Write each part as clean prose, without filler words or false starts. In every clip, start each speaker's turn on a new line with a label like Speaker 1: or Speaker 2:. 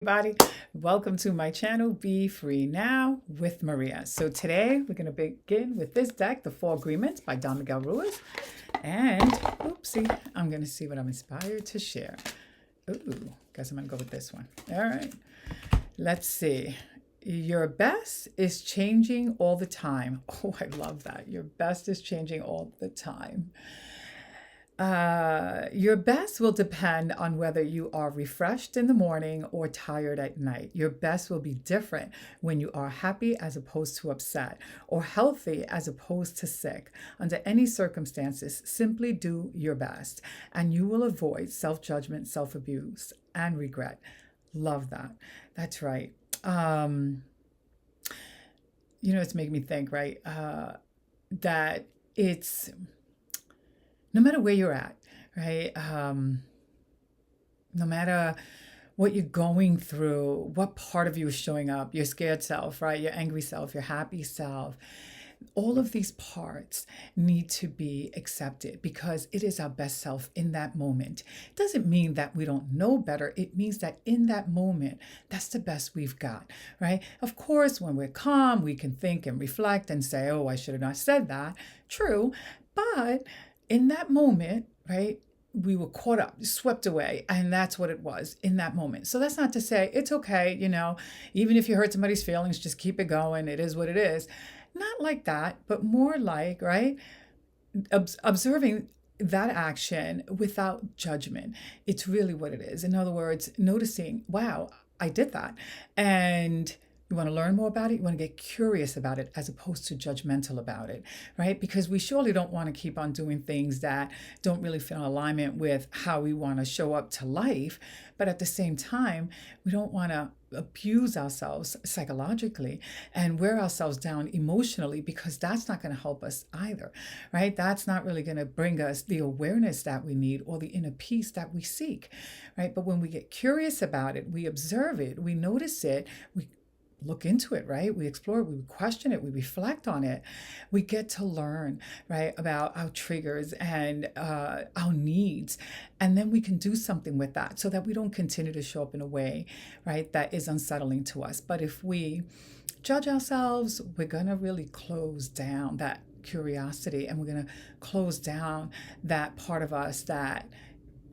Speaker 1: Everybody, welcome to my channel, Be Free Now with Maria. So today we're going to begin with this deck, The Four Agreements by Don Miguel Ruiz. And, oopsie, I'm going to see what I'm inspired to share. Ooh, guess I'm going to go with this one. All right, let's see. Your best is changing all the time. Oh, I love that. Your best is changing all the time. Your best will depend on whether you are refreshed in the morning or tired at night. Your best will be different when you are happy as opposed to upset, or healthy as opposed to sick. Under any circumstances, simply do your best, and you will avoid self-judgment, self-abuse, and regret. Love that. That's right. It's making me think, right, that it's no matter where you're at, right? No matter what you're going through, what part of you is showing up, your scared self, right? Your angry self, your happy self. All of these parts need to be accepted because it is our best self in that moment. It doesn't mean that we don't know better. It means that in that moment, that's the best we've got, right? Of course, when we're calm, we can think and reflect and say, oh, I should have not said that. True. But in that moment, right, we were caught up, swept away, and that's what it was in that moment. So that's not to say it's okay, even if you hurt somebody's feelings, just keep it going. It is what it is. Not like that, but more like, right, observing that action without judgment. It's really what it is. In other words, noticing, wow, I did that. And you want to learn more about it. You want to get curious about it as opposed to judgmental about it, right? Because we surely don't want to keep on doing things that don't really fit in alignment with how we want to show up to life. But at the same time, we don't want to abuse ourselves psychologically and wear ourselves down emotionally, because that's not going to help us either, right? That's not really going to bring us the awareness that we need or the inner peace that we seek, right? But when we get curious about it, we observe it, we notice it, we look into it, right? We explore it, we question it, we reflect on it. We get to learn, right, about our triggers and our needs. And then we can do something with that so that we don't continue to show up in a way, right, that is unsettling to us. But if we judge ourselves, we're going to really close down that curiosity, and we're going to close down that part of us that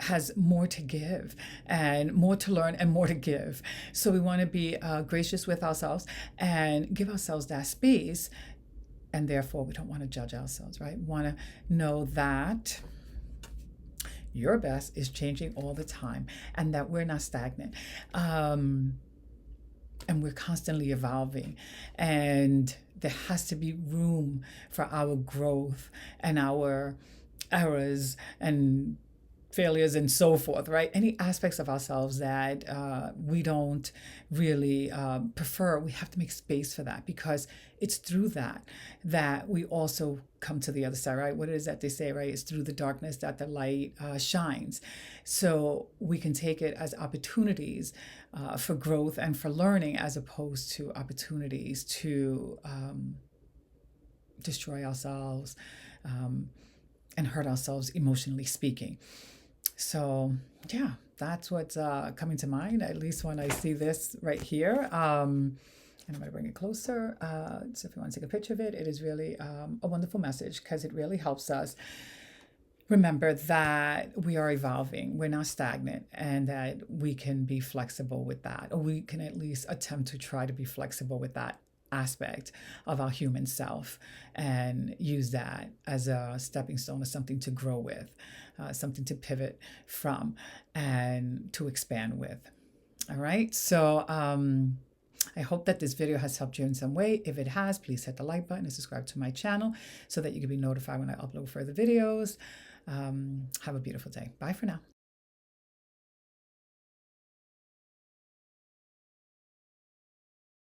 Speaker 1: has more to give and more to learn and more to give. So we want to be gracious with ourselves and give ourselves that space. And therefore, we don't want to judge ourselves, right? We want to know that your best is changing all the time and that we're not stagnant. And we're constantly evolving. And there has to be room for our growth and our errors and failures and so forth, right? Any aspects of ourselves that we don't really prefer, we have to make space for that, because it's through that we also come to the other side, right? What is that they say, right? It's through the darkness that the light shines. So we can take it as opportunities for growth and for learning, as opposed to opportunities to destroy ourselves and hurt ourselves, emotionally speaking. So yeah, that's what's coming to mind, at least when I see this right here. And I'm going to bring it closer. So if you want to take a picture of it, it is really a wonderful message, because it really helps us remember that we are evolving, we're not stagnant, and that we can be flexible with that, or we can at least attempt to try to be flexible with that aspect of our human self, and use that as a stepping stone, or something to grow with, something to pivot from and to expand with. All right, so I hope that this video has helped you in some way. If it has, please hit the like button and subscribe to my channel so that you can be notified when I upload further videos. Have a beautiful day. Bye for now.